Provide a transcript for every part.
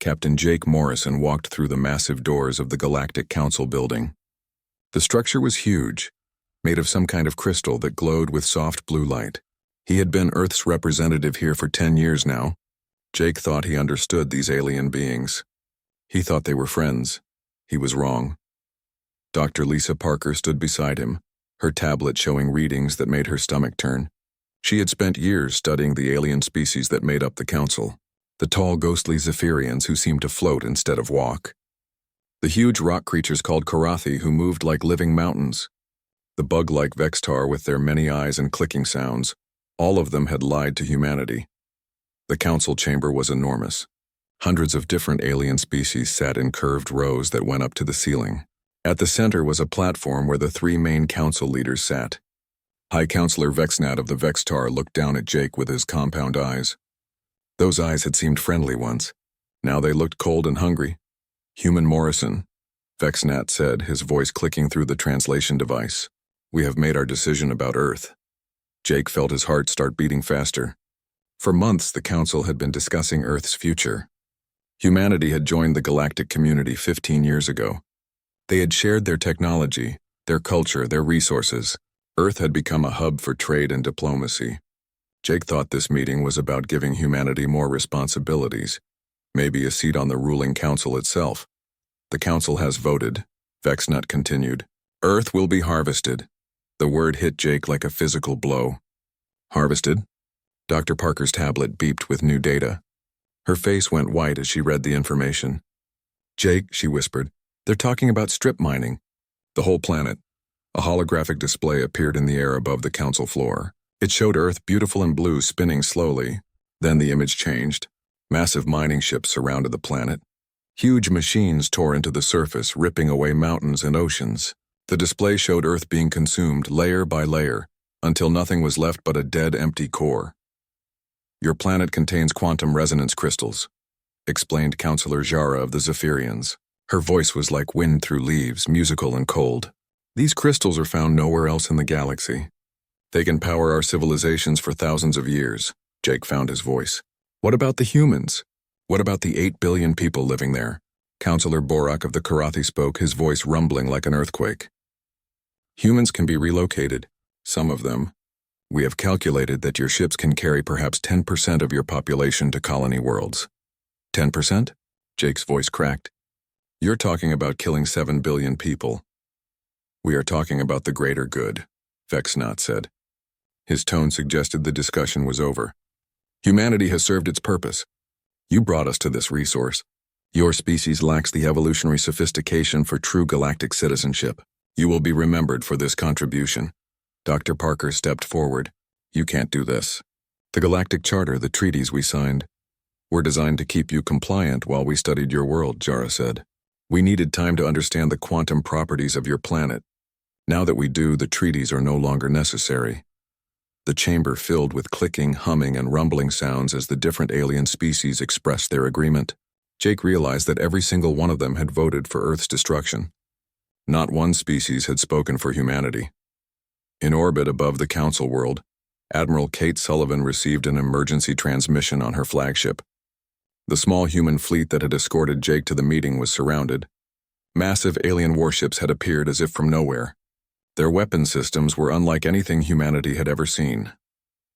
Captain Jake Morrison walked through the massive doors of the Galactic Council building. The structure was huge, made of some kind of crystal that glowed with soft blue light. He had been Earth's representative here for 10 years now. Jake thought he understood these alien beings. He thought they were friends. He was wrong. Dr. Lisa Parker stood beside him, her tablet showing readings that made her stomach turn. She had spent years studying the alien species that made up the council, the tall, ghostly Zephyrians who seemed to float instead of walk, the huge rock creatures called Karathi who moved like living mountains, the bug-like Vextar with their many eyes and clicking sounds. All of them had lied to humanity. The council chamber was enormous. Hundreds of different alien species sat in curved rows that went up to the ceiling. At the center was a platform where the three main council leaders sat. High Counselor Vexnat of the Vextar looked down at Jake with his compound eyes. Those eyes had seemed friendly once. Now they looked cold and hungry. Human Morrison, Vexnat said, his voice clicking through the translation device. We have made our decision about Earth. Jake felt his heart start beating faster. For months, the council had been discussing Earth's future. Humanity had joined the galactic community 15 years ago. They had shared their technology, their culture, their resources. Earth had become a hub for trade and diplomacy. Jake thought this meeting was about giving humanity more responsibilities, maybe a seat on the ruling council itself. The council has voted, Vexnat continued. Earth will be harvested. The word hit Jake like a physical blow. Harvested? Dr. Parker's tablet beeped with new data. Her face went white as she read the information. Jake, she whispered, they're talking about strip mining. The whole planet. A holographic display appeared in the air above the council floor. It showed Earth beautiful and blue spinning slowly. Then the image changed. Massive mining ships surrounded the planet. Huge machines tore into the surface, ripping away mountains and oceans. The display showed Earth being consumed layer by layer, until nothing was left but a dead, empty core. Your planet contains quantum resonance crystals, explained Counselor Jara of the Zephyrians. Her voice was like wind through leaves, musical and cold. These crystals are found nowhere else in the galaxy. They can power our civilizations for thousands of years. Jake found his voice. What about the humans? What about the 8 billion people living there? Counselor Borak of the Karathi spoke, his voice rumbling like an earthquake. Humans can be relocated, some of them. We have calculated that your ships can carry perhaps 10% of your population to colony worlds. 10%? Jake's voice cracked. You're talking about killing 7 billion people. We are talking about the greater good, Vexnat said. His tone suggested the discussion was over. Humanity has served its purpose. You brought us to this resource. Your species lacks the evolutionary sophistication for true galactic citizenship. You will be remembered for this contribution. Dr. Parker stepped forward. You can't do this. The Galactic Charter, the treaties we signed, were designed to keep you compliant while we studied your world, Jara said. We needed time to understand the quantum properties of your planet. Now that we do, the treaties are no longer necessary. The chamber filled with clicking, humming, and rumbling sounds as the different alien species expressed their agreement. Jake realized that every single one of them had voted for Earth's destruction. Not one species had spoken for humanity. In orbit above the Council world, Admiral Kate Sullivan received an emergency transmission on her flagship. The small human fleet that had escorted Jake to the meeting was surrounded. Massive alien warships had appeared as if from nowhere. Their weapon systems were unlike anything humanity had ever seen.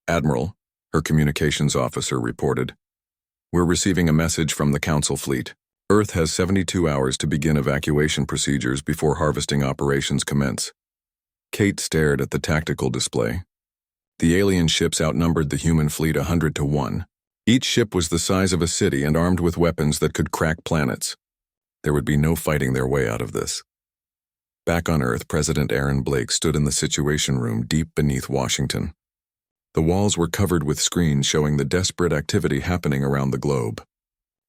Admiral, her communications officer reported, we're receiving a message from the Council fleet. Earth has 72 hours to begin evacuation procedures before harvesting operations commence. Kate stared at the tactical display. The alien ships outnumbered the human fleet 100 to 1. Each ship was the size of a city and armed with weapons that could crack planets. There would be no fighting their way out of this. Back on Earth, President Aaron Blake stood in the Situation Room deep beneath Washington. The walls were covered with screens showing the desperate activity happening around the globe.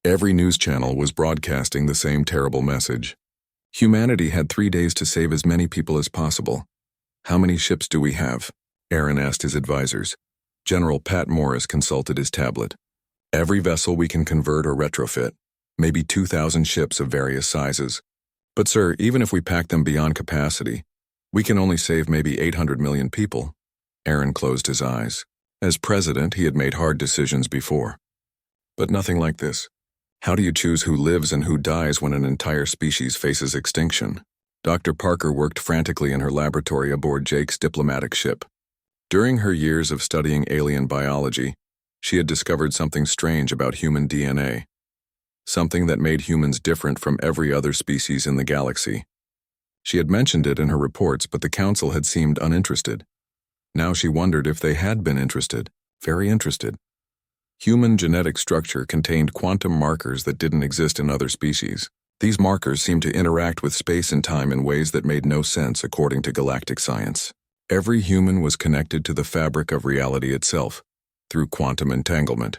Every news channel was broadcasting the same terrible message. Humanity had 3 days to save as many people as possible. How many ships do we have? Aaron asked his advisors. General Pat Morris consulted his tablet. Every vessel we can convert or retrofit. Maybe 2,000 ships of various sizes. But sir, even if we pack them beyond capacity, we can only save maybe 800 million people. Aaron closed his eyes. As president, he had made hard decisions before. But nothing like this. How do you choose who lives and who dies when an entire species faces extinction? Dr. Parker worked frantically in her laboratory aboard Jake's diplomatic ship. During her years of studying alien biology, she had discovered something strange about human DNA. Something that made humans different from every other species in the galaxy. She had mentioned it in her reports, but the Council had seemed uninterested. Now she wondered if they had been interested, very interested. Human genetic structure contained quantum markers that didn't exist in other species. These markers seemed to interact with space and time in ways that made no sense according to galactic science. Every human was connected to the fabric of reality itself, through quantum entanglement.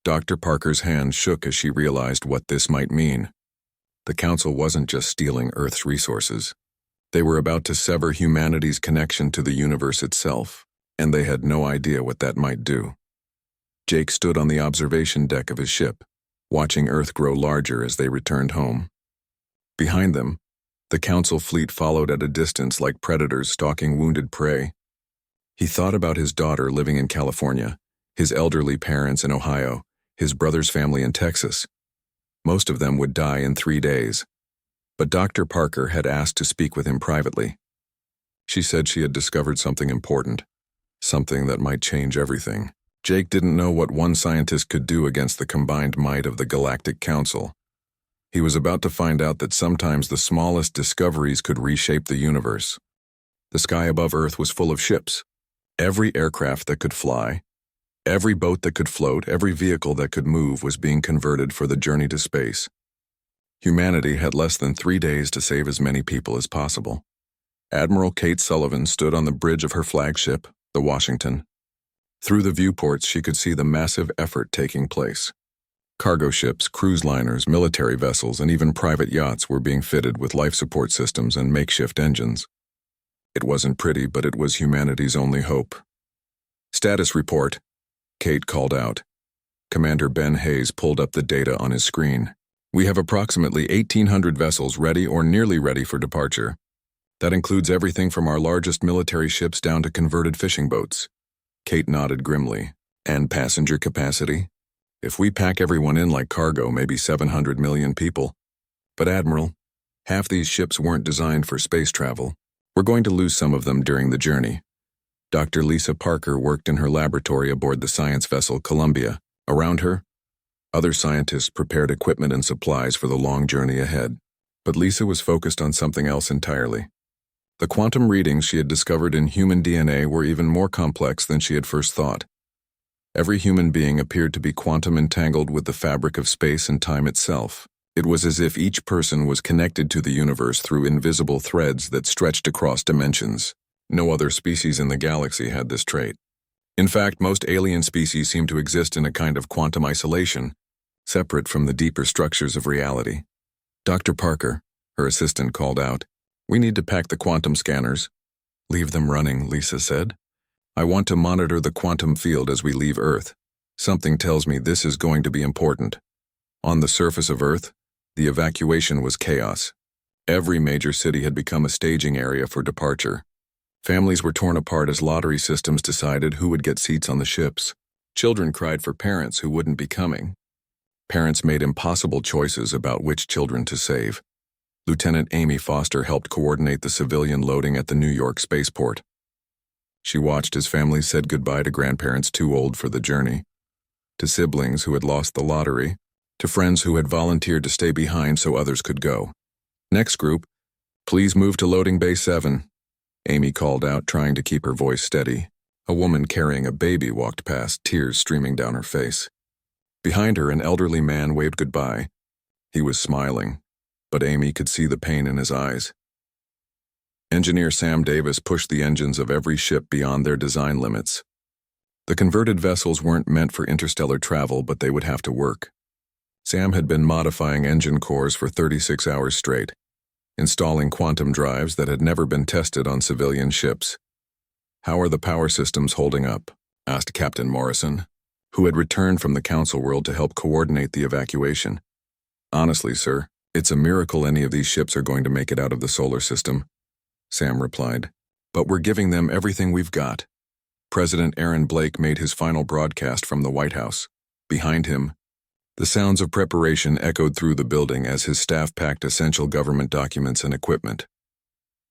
Dr. Parker's hand shook as she realized what this might mean. The Council wasn't just stealing Earth's resources. They were about to sever humanity's connection to the universe itself, and they had no idea what that might do. Jake stood on the observation deck of his ship, watching Earth grow larger as they returned home. Behind them, the Council fleet followed at a distance like predators stalking wounded prey. He thought about his daughter living in California, his elderly parents in Ohio, his brother's family in Texas. Most of them would die in 3 days. But Dr. Parker had asked to speak with him privately. She said she had discovered something important, something that might change everything. Jake didn't know what one scientist could do against the combined might of the Galactic Council. He was about to find out that sometimes the smallest discoveries could reshape the universe. The sky above Earth was full of ships. Every aircraft that could fly, every boat that could float, every vehicle that could move was being converted for the journey to space. Humanity had less than 3 days to save as many people as possible. Admiral Kate Sullivan stood on the bridge of her flagship, the Washington. Through the viewports, she could see the massive effort taking place. Cargo ships, cruise liners, military vessels, and even private yachts were being fitted with life support systems and makeshift engines. It wasn't pretty, but it was humanity's only hope. "Status report," Kate called out. Commander Ben Hayes pulled up the data on his screen. "We have approximately 1,800 vessels ready or nearly ready for departure. That includes everything from our largest military ships down to converted fishing boats." Kate nodded grimly. "And passenger capacity? If we pack everyone in like cargo, maybe 700 million people. But Admiral, half these ships weren't designed for space travel. We're going to lose some of them during the journey." Dr. Lisa Parker worked in her laboratory aboard the science vessel Columbia. Around her, other scientists prepared equipment and supplies for the long journey ahead. But Lisa was focused on something else entirely. The quantum readings she had discovered in human DNA were even more complex than she had first thought. Every human being appeared to be quantum entangled with the fabric of space and time itself. It was as if each person was connected to the universe through invisible threads that stretched across dimensions. No other species in the galaxy had this trait. In fact, most alien species seem to exist in a kind of quantum isolation, separate from the deeper structures of reality. "Dr. Parker," her assistant called out, "we need to pack the quantum scanners." "Leave them running," Lisa said. "I want to monitor the quantum field as we leave Earth. Something tells me this is going to be important." On the surface of Earth, the evacuation was chaos. Every major city had become a staging area for departure. Families were torn apart as lottery systems decided who would get seats on the ships. Children cried for parents who wouldn't be coming. Parents made impossible choices about which children to save. Lieutenant Amy Foster helped coordinate the civilian loading at the New York spaceport. She watched as families said goodbye to grandparents too old for the journey, to siblings who had lost the lottery, to friends who had volunteered to stay behind so others could go. "Next group, please move to loading bay 7. Amy called out, trying to keep her voice steady. A woman carrying a baby walked past, tears streaming down her face. Behind her, an elderly man waved goodbye. He was smiling, but Amy could see the pain in his eyes. Engineer Sam Davis pushed the engines of every ship beyond their design limits. The converted vessels weren't meant for interstellar travel, but they would have to work. Sam had been modifying engine cores for 36 hours straight, installing quantum drives that had never been tested on civilian ships. "How are the power systems holding up?" asked Captain Morrison, who had returned from the Council world to help coordinate the evacuation. "Honestly, sir, it's a miracle any of these ships are going to make it out of the solar system," Sam replied. "But we're giving them everything we've got." President Aaron Blake made his final broadcast from the White House. Behind him, The sounds of preparation echoed through the building as his staff packed essential government documents and equipment.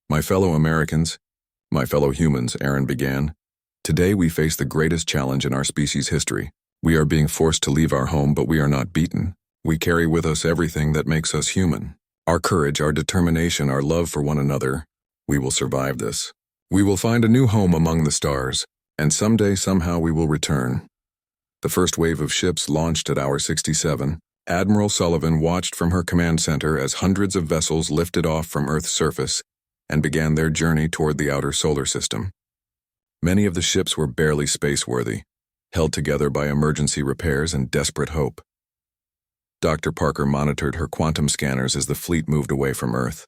My fellow Americans, my fellow humans, Aaron began. Today we face the greatest challenge in our species' history. We are being forced to leave our home, but we are not beaten. We carry with us everything that makes us human. Our courage, our determination, our love for one another. We will survive this. We will find a new home among the stars, and someday, somehow, we will return. The first wave of ships launched at hour 67. Admiral Sullivan watched from her command center as hundreds of vessels lifted off from Earth's surface and began their journey toward the outer solar system. Many of the ships were barely spaceworthy, held together by emergency repairs and desperate hope. Dr. Parker monitored her quantum scanners as the fleet moved away from Earth.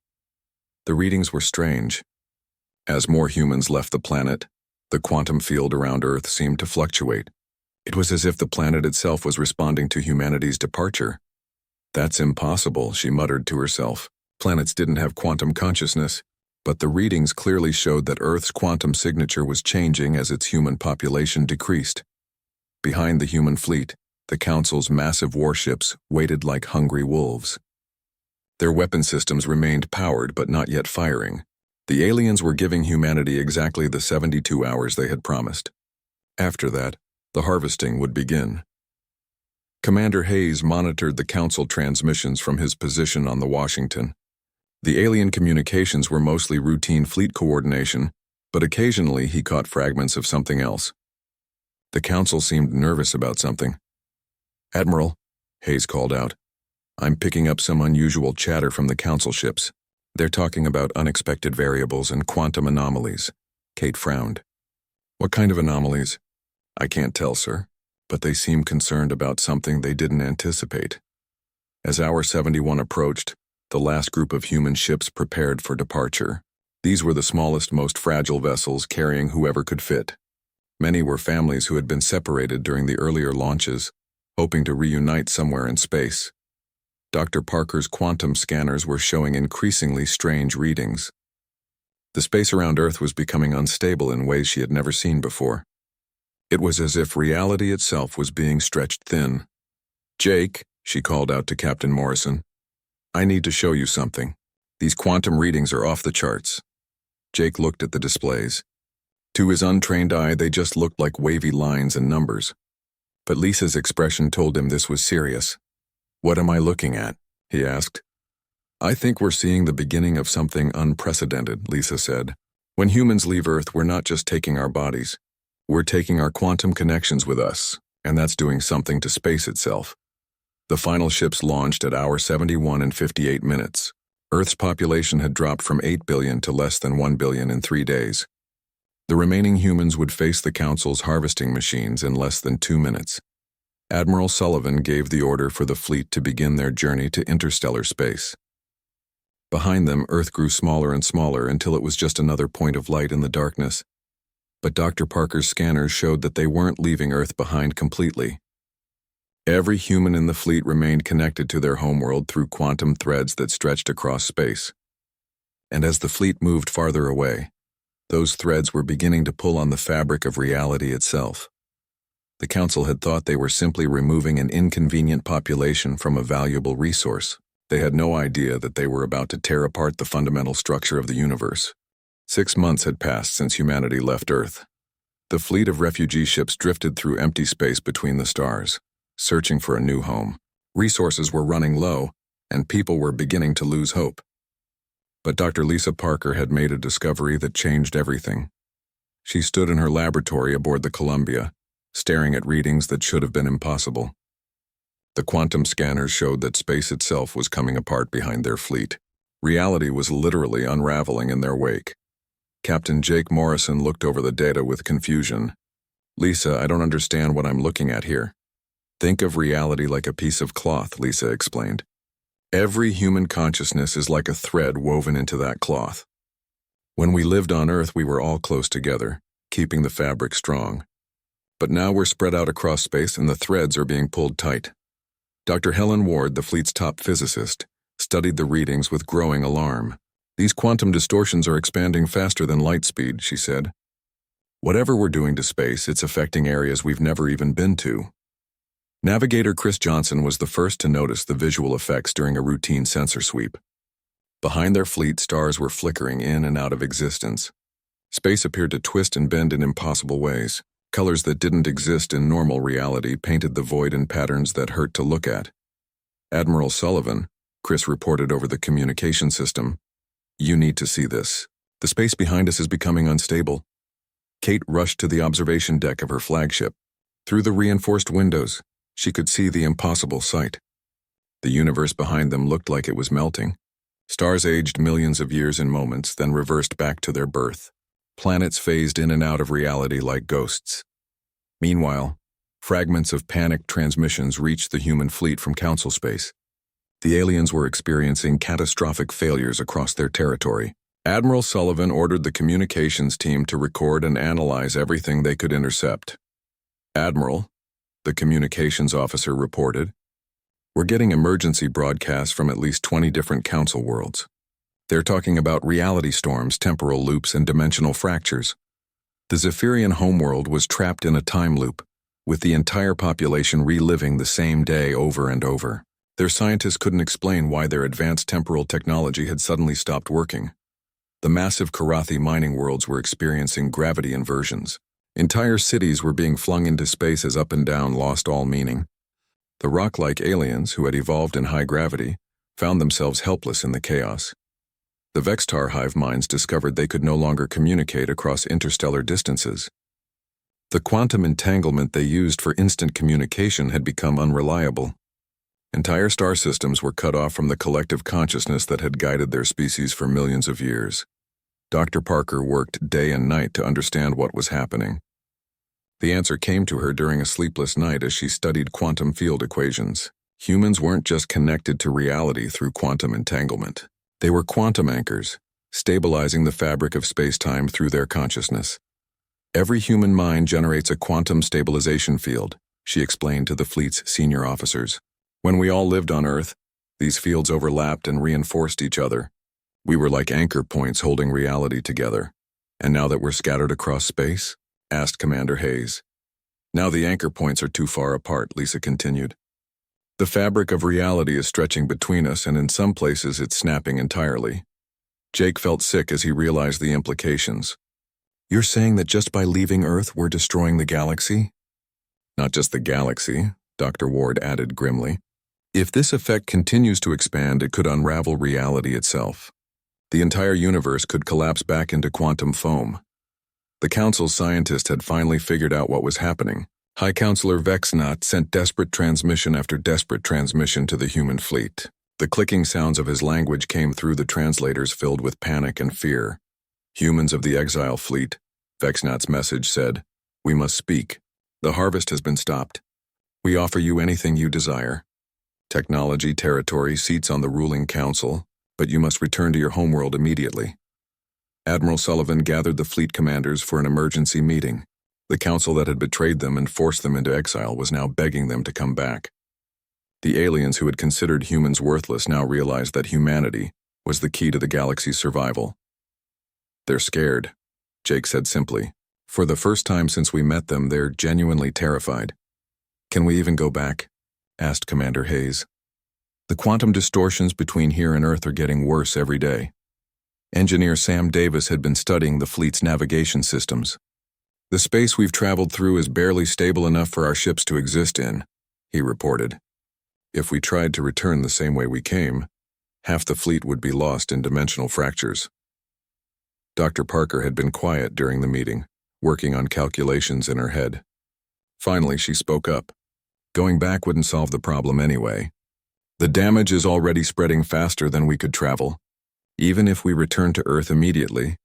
The readings were strange. As more humans left the planet, the quantum field around Earth seemed to fluctuate. It was as if the planet itself was responding to humanity's departure. That's impossible, she muttered to herself. Planets didn't have quantum consciousness, but the readings clearly showed that Earth's quantum signature was changing as its human population decreased. Behind the human fleet, the Council's massive warships waited like hungry wolves. Their weapon systems remained powered but not yet firing. The aliens were giving humanity exactly the 72 hours they had promised. After that, the harvesting would begin. Commander Hayes monitored the Council transmissions from his position on the Washington. The alien communications were mostly routine fleet coordination, but occasionally he caught fragments of something else. The Council seemed nervous about something. "Admiral," Hayes called out, "I'm picking up some unusual chatter from the Council ships. They're talking about unexpected variables and quantum anomalies." Kate frowned. "What kind of anomalies?" "I can't tell, sir, but they seem concerned about something they didn't anticipate." As hour 71 approached, the last group of human ships prepared for departure. These were the smallest, most fragile vessels carrying whoever could fit. Many were families who had been separated during the earlier launches, hoping to reunite somewhere in space. Dr. Parker's quantum scanners were showing increasingly strange readings. The space around Earth was becoming unstable in ways she had never seen before. It was as if reality itself was being stretched thin. "Jake," she called out to Captain Morrison, "I need to show you something. These quantum readings are off the charts." Jake looked at the displays. To his untrained eye, they just looked like wavy lines and numbers. But Lisa's expression told him this was serious. "What am I looking at?" he asked. "I think we're seeing the beginning of something unprecedented," Lisa said. "When humans leave Earth, we're not just taking our bodies. We're taking our quantum connections with us, and that's doing something to space itself." The final ships launched at hour 71 and 58 minutes. Earth's population had dropped from 8 billion to less than 1 billion in 3 days. The remaining humans would face the Council's harvesting machines in less than 2 minutes. Admiral Sullivan gave the order for the fleet to begin their journey to interstellar space. Behind them, Earth grew smaller and smaller until it was just another point of light in the darkness. But Dr. Parker's scanners showed that they weren't leaving Earth behind completely. Every human in the fleet remained connected to their homeworld through quantum threads that stretched across space. And as the fleet moved farther away, those threads were beginning to pull on the fabric of reality itself. The Council had thought they were simply removing an inconvenient population from a valuable resource. They had no idea that they were about to tear apart the fundamental structure of the universe. 6 months had passed since humanity left Earth. The fleet of refugee ships drifted through empty space between the stars, searching for a new home. Resources were running low, and people were beginning to lose hope. But Dr. Lisa Parker had made a discovery that changed everything. She stood in her laboratory aboard the Columbia, staring at readings that should have been impossible. The quantum scanners showed that space itself was coming apart behind their fleet. Reality was literally unraveling in their wake. Captain Jake Morrison looked over the data with confusion. "Lisa, I don't understand what I'm looking at here." "Think of reality like a piece of cloth," Lisa explained. "Every human consciousness is like a thread woven into that cloth. When we lived on Earth, we were all close together, keeping the fabric strong. But now we're spread out across space and the threads are being pulled tight." Dr. Helen Ward, the fleet's top physicist, studied the readings with growing alarm. "These quantum distortions are expanding faster than light speed," she said. "Whatever we're doing to space, it's affecting areas we've never even been to." Navigator Chris Johnson was the first to notice the visual effects during a routine sensor sweep. Behind their fleet, stars were flickering in and out of existence. Space appeared to twist and bend in impossible ways. Colors that didn't exist in normal reality painted the void in patterns that hurt to look at. Admiral Sullivan, Chris reported over the communication system, "You need to see this. The space behind us is becoming unstable." Kate rushed to the observation deck of her flagship. Through the reinforced windows, she could see the impossible sight. The universe behind them looked like it was melting. Stars aged millions of years in moments, then reversed back to their birth. Planets phased in and out of reality like ghosts. Meanwhile, fragments of panicked transmissions reached the human fleet from Council space. The aliens were experiencing catastrophic failures across their territory. Admiral Sullivan ordered the communications team to record and analyze everything they could intercept. "Admiral," the communications officer reported, "we're getting emergency broadcasts from at least 20 different Council worlds. They're talking about reality storms, temporal loops, and dimensional fractures. The Zephyrian homeworld was trapped in a time loop, with the entire population reliving the same day over and over. Their scientists couldn't explain why their advanced temporal technology had suddenly stopped working. The massive Karathi mining worlds were experiencing gravity inversions. Entire cities were being flung into space as up and down lost all meaning. The rock-like aliens, who had evolved in high gravity, found themselves helpless in the chaos. The Vextar hive minds discovered they could no longer communicate across interstellar distances. The quantum entanglement they used for instant communication had become unreliable. Entire star systems were cut off from the collective consciousness that had guided their species for millions of years. Dr. Parker worked day and night to understand what was happening. The answer came to her during a sleepless night as she studied quantum field equations. Humans weren't just connected to reality through quantum entanglement. They were quantum anchors, stabilizing the fabric of space-time through their consciousness. "Every human mind generates a quantum stabilization field," she explained to the fleet's senior officers. "When we all lived on Earth, these fields overlapped and reinforced each other. We were like anchor points holding reality together. And now that we're scattered across space?" asked Commander Hayes. "Now the anchor points are too far apart," Lisa continued. "The fabric of reality is stretching between us, and in some places it's snapping entirely." Jake felt sick as he realized the implications. "You're saying that just by leaving Earth we're destroying the galaxy?" "Not just the galaxy," Dr. Ward added grimly. "If this effect continues to expand, it could unravel reality itself. The entire universe could collapse back into quantum foam." The Council's scientists had finally figured out what was happening. High Counselor Vexnat sent desperate transmission after desperate transmission to the human fleet. The clicking sounds of his language came through the translators filled with panic and fear. "Humans of the exile fleet," Vexnat's message said, "we must speak. The harvest has been stopped. We offer you anything you desire. Technology, territory, seats on the ruling council, but you must return to your homeworld immediately." Admiral Sullivan gathered the fleet commanders for an emergency meeting. The council that had betrayed them and forced them into exile was now begging them to come back. The aliens who had considered humans worthless now realized that humanity was the key to the galaxy's survival. "They're scared," Jake said simply. "For the first time since we met them, they're genuinely terrified." "Can we even go back?" asked Commander Hayes. "The quantum distortions between here and Earth are getting worse every day." Engineer Sam Davis had been studying the fleet's navigation systems. "The space we've traveled through is barely stable enough for our ships to exist in," he reported. "If we tried to return the same way we came, half the fleet would be lost in dimensional fractures." Dr. Parker had been quiet during the meeting, working on calculations in her head. Finally, she spoke up. "Going back wouldn't solve the problem anyway. The damage is already spreading faster than we could travel. Even if we return to Earth immediately,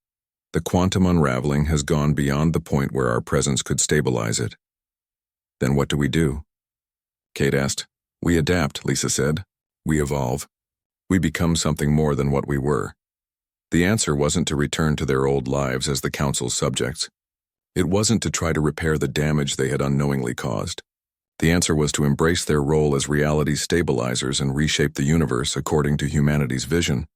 the quantum unraveling has gone beyond the point where our presence could stabilize it." "Then what do we do?" Kate asked. "We adapt," Lisa said. "We evolve. We become something more than what we were." The answer wasn't to return to their old lives as the Council's subjects. It wasn't to try to repair the damage they had unknowingly caused. The answer was to embrace their role as reality stabilizers and reshape the universe according to humanity's vision.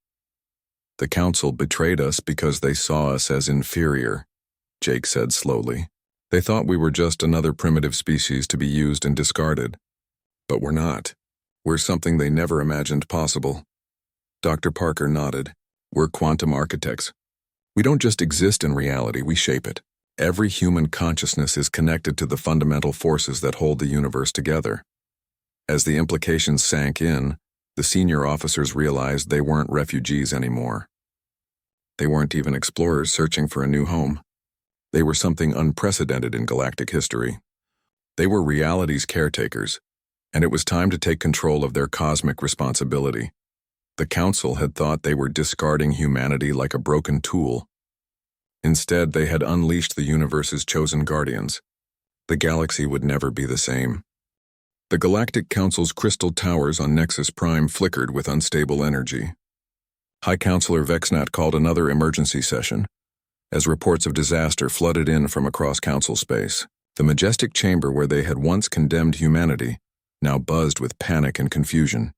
"The Council betrayed us because they saw us as inferior," Jake said slowly. "They thought we were just another primitive species to be used and discarded. But we're not. We're something they never imagined possible. Dr. Parker nodded. We're quantum architects. We don't just exist in reality, we shape it. Every human consciousness is connected to the fundamental forces that hold the universe together. As the implications sank in, the senior officers realized they weren't refugees anymore. They weren't even explorers searching for a new home. They were something unprecedented in galactic history. They were reality's caretakers, and it was time to take control of their cosmic responsibility. The Council had thought they were discarding humanity like a broken tool. Instead, they had unleashed the universe's chosen guardians. The galaxy would never be the same. The Galactic Council's crystal towers on Nexus Prime flickered with unstable energy. High Counselor Vexnat called another emergency session, as reports of disaster flooded in from across Council space. The majestic chamber where they had once condemned humanity now buzzed with panic and confusion.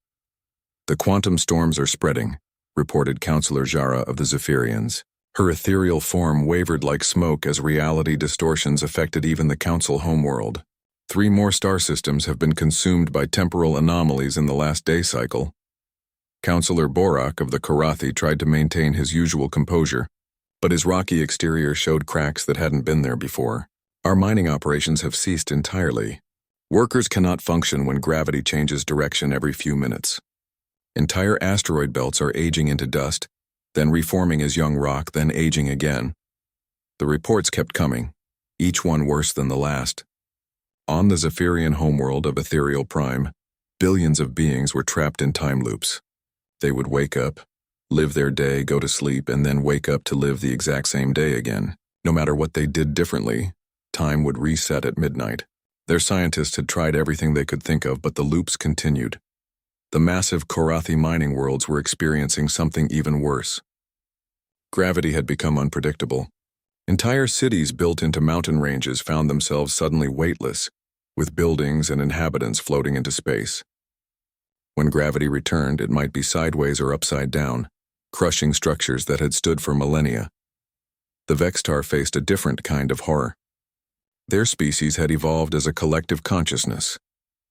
The quantum storms are spreading, reported Counselor Jara of the Zephyrians. Her ethereal form wavered like smoke as reality distortions affected even the Council homeworld. 3 more star systems have been consumed by temporal anomalies in the last day cycle. Counselor Borak of the Karathi tried to maintain his usual composure, but his rocky exterior showed cracks that hadn't been there before. Our mining operations have ceased entirely. Workers cannot function when gravity changes direction every few minutes. Entire asteroid belts are aging into dust, then reforming as young rock, then aging again. The reports kept coming, each one worse than the last. On the Zephyrian homeworld of Ethereal Prime, billions of beings were trapped in time loops. They would wake up, live their day, go to sleep, and then wake up to live the exact same day again. No matter what they did differently, time would reset at midnight. Their scientists had tried everything they could think of, but the loops continued. The massive Korathi mining worlds were experiencing something even worse. Gravity had become unpredictable. Entire cities built into mountain ranges found themselves suddenly weightless, with buildings and inhabitants floating into space. When gravity returned, it might be sideways or upside down, crushing structures that had stood for millennia. The Vextar faced a different kind of horror. Their species had evolved as a collective consciousness,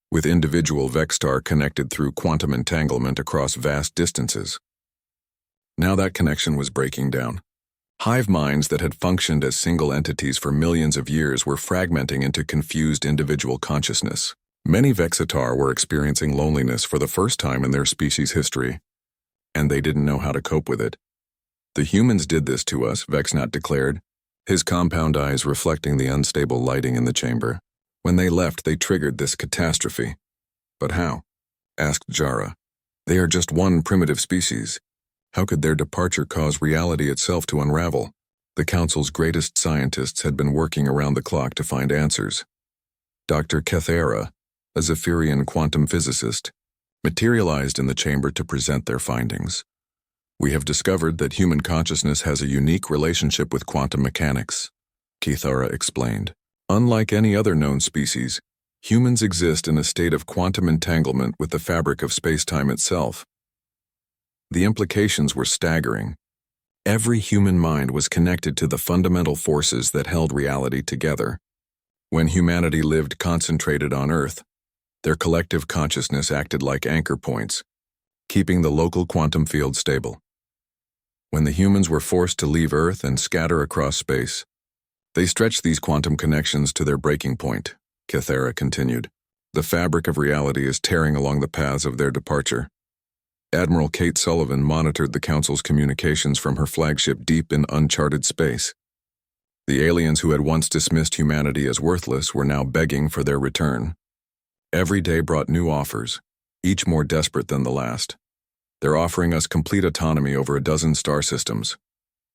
with individual Vextar connected through quantum entanglement across vast distances. Now that connection was breaking down. Hive minds that had functioned as single entities for millions of years were fragmenting into confused individual consciousness. Many Vexitar were experiencing loneliness for the first time in their species' history, and they didn't know how to cope with it. The humans did this to us, Vexnat declared, his compound eyes reflecting the unstable lighting in the chamber. When they left, they triggered this catastrophe. But how? Asked Jara. They are just one primitive species. How could their departure cause reality itself to unravel? The Council's greatest scientists had been working around the clock to find answers. Dr. Kethera, a Zephyrian quantum physicist, materialized in the chamber to present their findings. We have discovered that human consciousness has a unique relationship with quantum mechanics, Kethera explained. Unlike any other known species, humans exist in a state of quantum entanglement with the fabric of space-time itself. The implications were staggering. Every human mind was connected to the fundamental forces that held reality together. When humanity lived concentrated on Earth, their collective consciousness acted like anchor points, keeping the local quantum field stable. When the humans were forced to leave Earth and scatter across space, they stretched these quantum connections to their breaking point, Kethera continued. The fabric of reality is tearing along the paths of their departure. Admiral Kate Sullivan monitored the Council's communications from her flagship deep in uncharted space. The aliens who had once dismissed humanity as worthless were now begging for their return. Every day brought new offers, each more desperate than the last. They're offering us complete autonomy over a dozen star systems,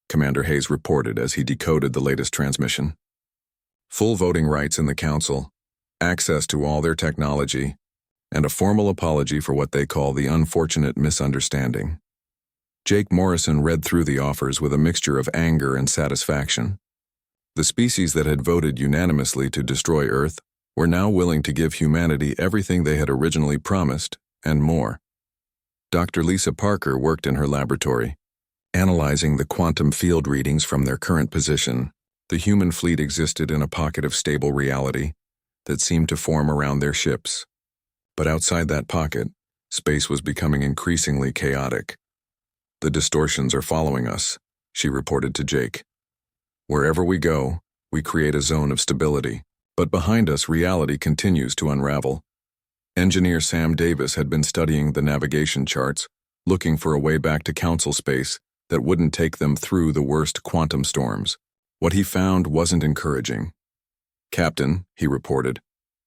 Commander Hayes reported as he decoded the latest transmission. Full voting rights in the Council, access to all their technology, and a formal apology for what they call the unfortunate misunderstanding. Jake Morrison read through the offers with a mixture of anger and satisfaction. The species that had voted unanimously to destroy Earth were now willing to give humanity everything they had originally promised, and more. Dr. Lisa Parker worked in her laboratory, analyzing the quantum field readings from their current position. The human fleet existed in a pocket of stable reality that seemed to form around their ships. But outside that pocket, space was becoming increasingly chaotic. "The distortions are following us," she reported to Jake. "Wherever we go, we create a zone of stability. But behind us, reality continues to unravel." Engineer Sam Davis had been studying the navigation charts, looking for a way back to Council space that wouldn't take them through the worst quantum storms. What he found wasn't encouraging. "Captain," he reported,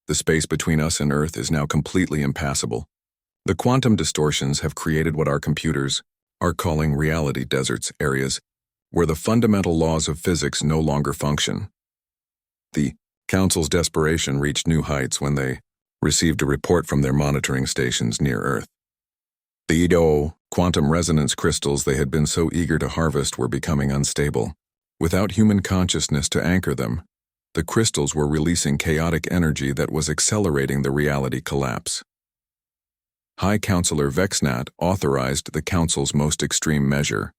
"the space between us and Earth is now completely impassable. The quantum distortions have created what our computers are calling reality deserts, areas where the fundamental laws of physics no longer function." The Council's desperation reached new heights when they received a report from their monitoring stations near Earth. The quantum resonance crystals they had been so eager to harvest were becoming unstable. Without human consciousness to anchor them, the crystals were releasing chaotic energy that was accelerating the reality collapse. High Counselor Vexnat authorized the Council's most extreme measure.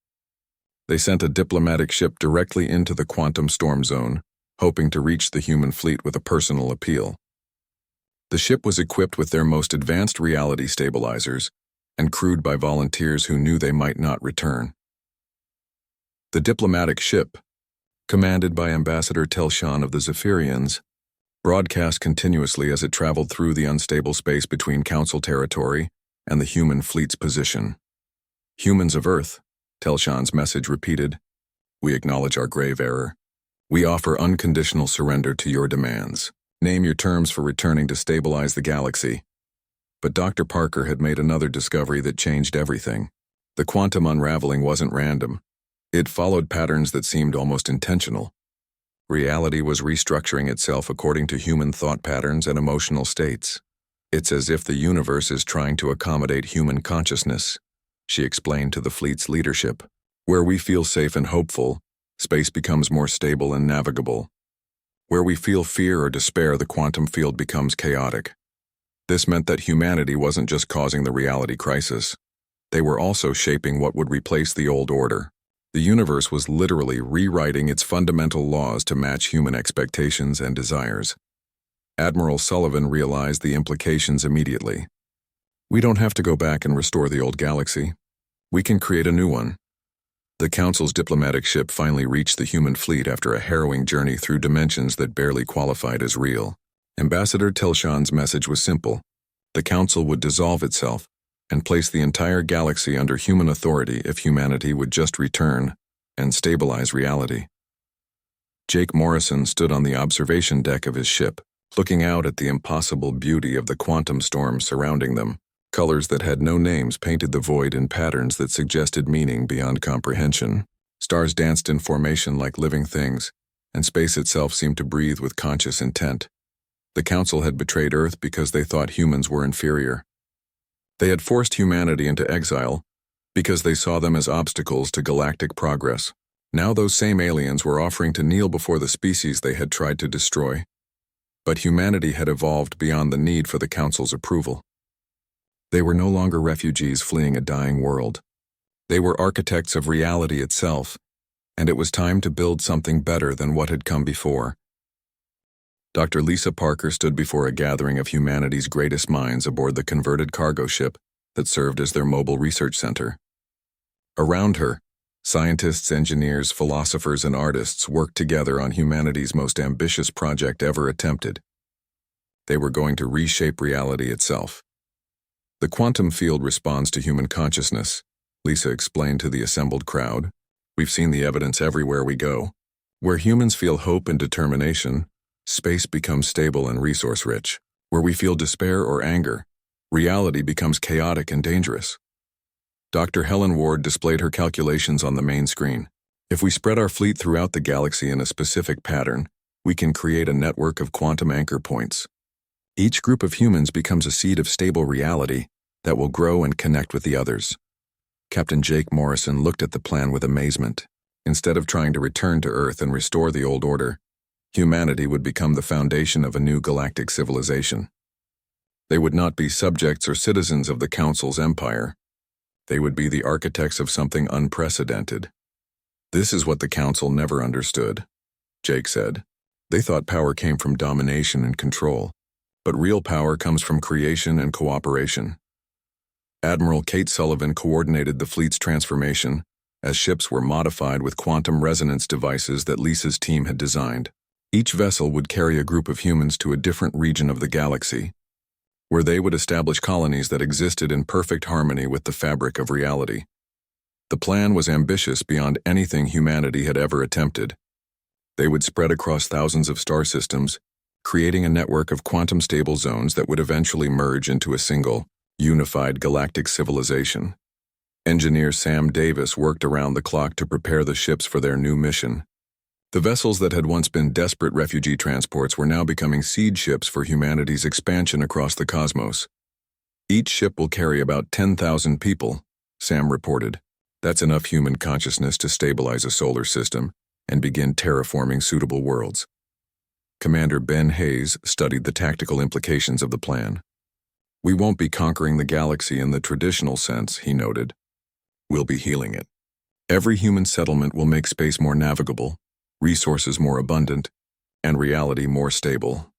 They sent a diplomatic ship directly into the quantum storm zone, hoping to reach the human fleet with a personal appeal. The ship was equipped with their most advanced reality stabilizers and crewed by volunteers who knew they might not return. The diplomatic ship, commanded by Ambassador Telshan of the Zephyrians, broadcast continuously as it traveled through the unstable space between Council territory and the human fleet's position. "Humans of Earth," Telshan's message repeated, "we acknowledge our grave error. We offer unconditional surrender to your demands. Name your terms for returning to stabilize the galaxy." But Dr. Parker had made another discovery that changed everything. The quantum unraveling wasn't random. It followed patterns that seemed almost intentional. Reality was restructuring itself according to human thought patterns and emotional states. "It's as if the universe is trying to accommodate human consciousness," she explained to the fleet's leadership. "Where we feel safe and hopeful, space becomes more stable and navigable. Where we feel fear or despair, the quantum field becomes chaotic." This meant that humanity wasn't just causing the reality crisis. They were also shaping what would replace the old order. The universe was literally rewriting its fundamental laws to match human expectations and desires. Admiral Sullivan realized the implications immediately. "We don't have to go back and restore the old galaxy. We can create a new one." The Council's diplomatic ship finally reached the human fleet after a harrowing journey through dimensions that barely qualified as real. Ambassador Telshan's message was simple. The Council would dissolve itself and place the entire galaxy under human authority if humanity would just return and stabilize reality. Jake Morrison stood on the observation deck of his ship, looking out at the impossible beauty of the quantum storm surrounding them. Colors that had no names painted the void in patterns that suggested meaning beyond comprehension. Stars danced in formation like living things, and space itself seemed to breathe with conscious intent. The Council had betrayed Earth because they thought humans were inferior. They had forced humanity into exile because they saw them as obstacles to galactic progress. Now those same aliens were offering to kneel before the species they had tried to destroy. But humanity had evolved beyond the need for the Council's approval. They were no longer refugees fleeing a dying world. They were architects of reality itself, and it was time to build something better than what had come before. Dr. Lisa Parker stood before a gathering of humanity's greatest minds aboard the converted cargo ship that served as their mobile research center. Around her, scientists, engineers, philosophers, and artists worked together on humanity's most ambitious project ever attempted. They were going to reshape reality itself. "The quantum field responds to human consciousness," Lisa explained to the assembled crowd. "We've seen the evidence everywhere we go. Where humans feel hope and determination, space becomes stable and resource-rich. Where we feel despair or anger, reality becomes chaotic and dangerous." Dr. Helen Ward displayed her calculations on the main screen. "If we spread our fleet throughout the galaxy in a specific pattern, we can create a network of quantum anchor points. Each group of humans becomes a seed of stable reality that will grow and connect with the others." Captain Jake Morrison looked at the plan with amazement. Instead of trying to return to Earth and restore the old order, humanity would become the foundation of a new galactic civilization. They would not be subjects or citizens of the Council's empire. They would be the architects of something unprecedented. "This is what the Council never understood," Jake said. "They thought power came from domination and control. But real power comes from creation and cooperation. Admiral Kate Sullivan coordinated the fleet's transformation, as ships were modified with quantum resonance devices that Lisa's team had designed. Each vessel would carry a group of humans to a different region of the galaxy, where they would establish colonies that existed in perfect harmony with the fabric of reality. The plan was ambitious beyond anything humanity had ever attempted. They would spread across thousands of star systems, creating a network of quantum-stable zones that would eventually merge into a single, unified galactic civilization. Engineer Sam Davis worked around the clock to prepare the ships for their new mission. The vessels that had once been desperate refugee transports were now becoming seed ships for humanity's expansion across the cosmos. Each ship will carry about 10,000 people, Sam reported. That's enough human consciousness to stabilize a solar system and begin terraforming suitable worlds. Commander Ben Hayes studied the tactical implications of the plan. We won't be conquering the galaxy in the traditional sense, he noted. We'll be healing it. Every human settlement will make space more navigable, resources more abundant, and reality more stable.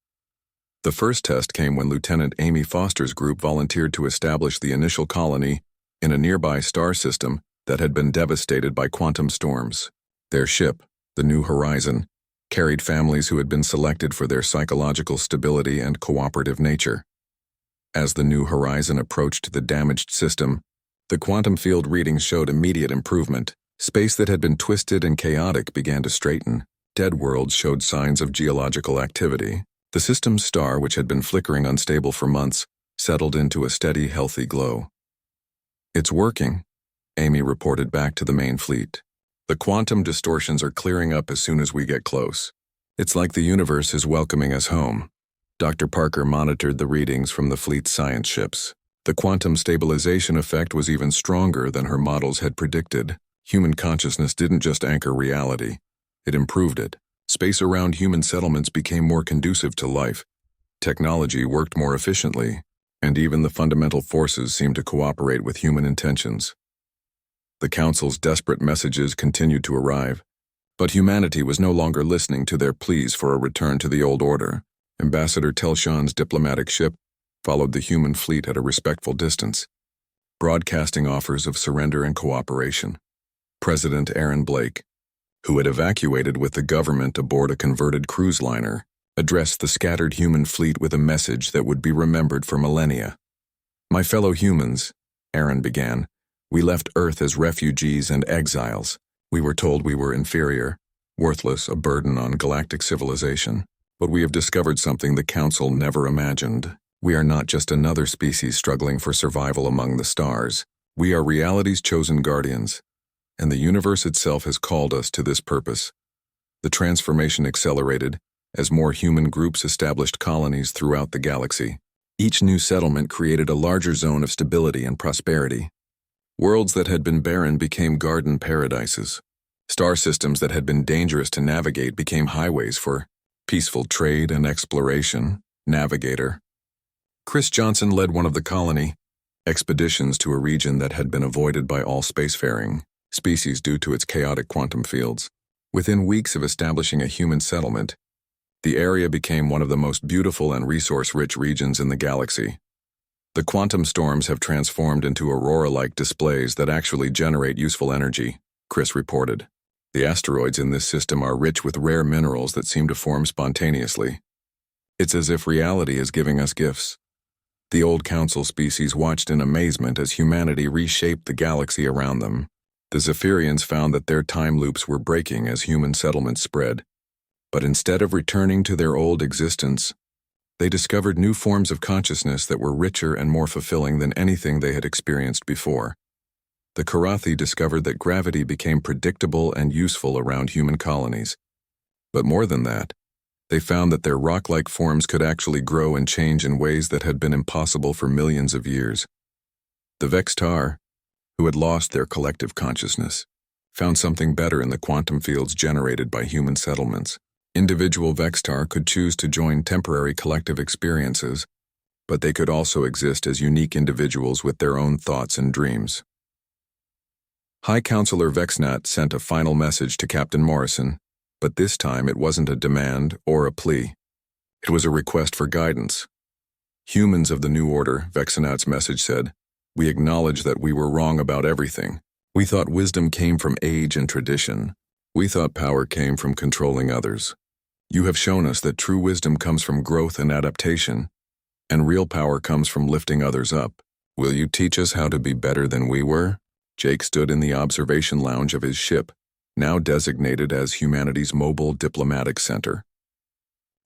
The first test came when Lieutenant Amy Foster's group volunteered to establish the initial colony in a nearby star system that had been devastated by quantum storms. Their ship, the New Horizon, carried families who had been selected for their psychological stability and cooperative nature. As the New Horizon approached the damaged system, the quantum field readings showed immediate improvement. Space that had been twisted and chaotic began to straighten. Dead worlds showed signs of geological activity. The system's star, which had been flickering unstable for months, settled into a steady, healthy glow. It's working, Amy reported back to the main fleet. The quantum distortions are clearing up as soon as we get close. It's like the universe is welcoming us home. Dr. Parker monitored the readings from the fleet's science ships. The quantum stabilization effect was even stronger than her models had predicted. Human consciousness didn't just anchor reality, it improved it. Space around human settlements became more conducive to life. Technology worked more efficiently, and even the fundamental forces seemed to cooperate with human intentions. The Council's desperate messages continued to arrive, but humanity was no longer listening to their pleas for a return to the old order. Ambassador Telshan's diplomatic ship followed the human fleet at a respectful distance, broadcasting offers of surrender and cooperation. President Aaron Blake, who had evacuated with the government aboard a converted cruise liner, addressed the scattered human fleet with a message that would be remembered for millennia. My fellow humans, Aaron began, we left Earth as refugees and exiles. We were told we were inferior, worthless, a burden on galactic civilization. But we have discovered something the Council never imagined. We are not just another species struggling for survival among the stars. We are reality's chosen guardians, and the universe itself has called us to this purpose. The transformation accelerated as more human groups established colonies throughout the galaxy. Each new settlement created a larger zone of stability and prosperity. Worlds that had been barren became garden paradises. Star systems that had been dangerous to navigate became highways for peaceful trade and exploration. Navigator Chris Johnson led one of the colony expeditions to a region that had been avoided by all spacefaring species due to its chaotic quantum fields. Within weeks of establishing a human settlement, the area became one of the most beautiful and resource-rich regions in the galaxy. The quantum storms have transformed into aurora-like displays that actually generate useful energy, Chris reported. The asteroids in this system are rich with rare minerals that seem to form spontaneously. It's as if reality is giving us gifts. The old Council species watched in amazement as humanity reshaped the galaxy around them. The Zephyrians found that their time loops were breaking as human settlements spread. But instead of returning to their old existence, they discovered new forms of consciousness that were richer and more fulfilling than anything they had experienced before. The Karathi discovered that gravity became predictable and useful around human colonies. But more than that, they found that their rock-like forms could actually grow and change in ways that had been impossible for millions of years. The Vextar, who had lost their collective consciousness, found something better in the quantum fields generated by human settlements. Individual Vextar could choose to join temporary collective experiences, but they could also exist as unique individuals with their own thoughts and dreams. High Counselor Vexnat sent a final message to Captain Morrison, but this time it wasn't a demand or a plea. It was a request for guidance. Humans of the New Order, Vexenaut's message said, we acknowledge that we were wrong about everything. We thought wisdom came from age and tradition. We thought power came from controlling others. You have shown us that true wisdom comes from growth and adaptation, and real power comes from lifting others up. Will you teach us how to be better than we were? Jake stood in the observation lounge of his ship, now designated as humanity's mobile diplomatic center.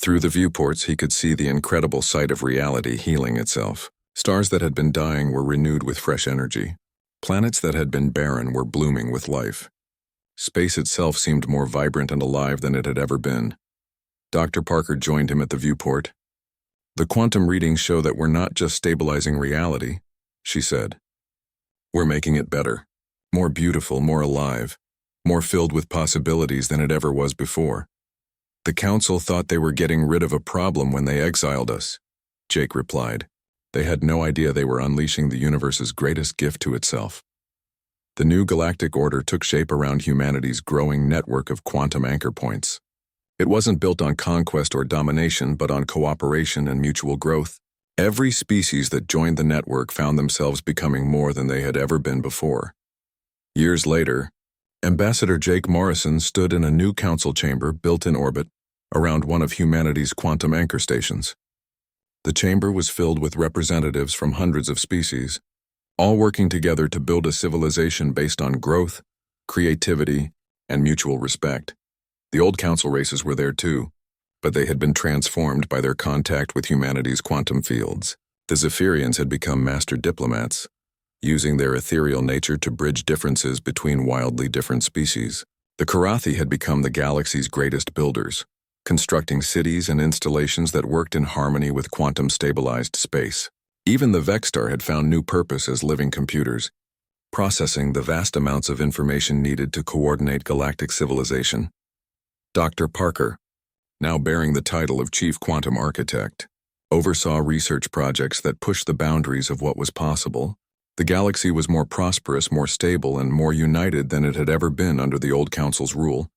Through the viewports, he could see the incredible sight of reality healing itself. Stars that had been dying were renewed with fresh energy. Planets that had been barren were blooming with life. Space itself seemed more vibrant and alive than it had ever been. Dr. Parker joined him at the viewport. The quantum readings show that we're not just stabilizing reality, she said. We're making it better, more beautiful, more alive, more filled with possibilities than it ever was before. The Council thought they were getting rid of a problem when they exiled us, Jake replied. They had no idea they were unleashing the universe's greatest gift to itself. The new galactic order took shape around humanity's growing network of quantum anchor points. It wasn't built on conquest or domination, but on cooperation and mutual growth. Every species that joined the network found themselves becoming more than they had ever been before. Years later, Ambassador Jake Morrison stood in a new council chamber built in orbit around one of humanity's quantum anchor stations. The chamber was filled with representatives from hundreds of species, all working together to build a civilization based on growth, creativity, and mutual respect. The old council races were there too, but they had been transformed by their contact with humanity's quantum fields. The Zephyrians had become master diplomats, using their ethereal nature to bridge differences between wildly different species. The Karathi had become the galaxy's greatest builders, constructing cities and installations that worked in harmony with quantum-stabilized space. Even the Vexstar had found new purpose as living computers, processing the vast amounts of information needed to coordinate galactic civilization. Dr. Parker, now bearing the title of Chief Quantum Architect, oversaw research projects that pushed the boundaries of what was possible. The galaxy was more prosperous, more stable, and more united than it had ever been under the old council's rule.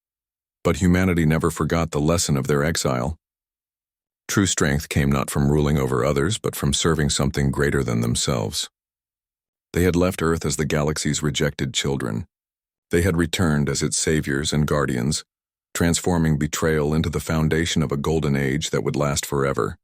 But humanity never forgot the lesson of their exile. True strength came not from ruling over others, but from serving something greater than themselves. They had left Earth as the galaxy's rejected children. They had returned as its saviors and guardians, transforming betrayal into the foundation of a golden age that would last forever.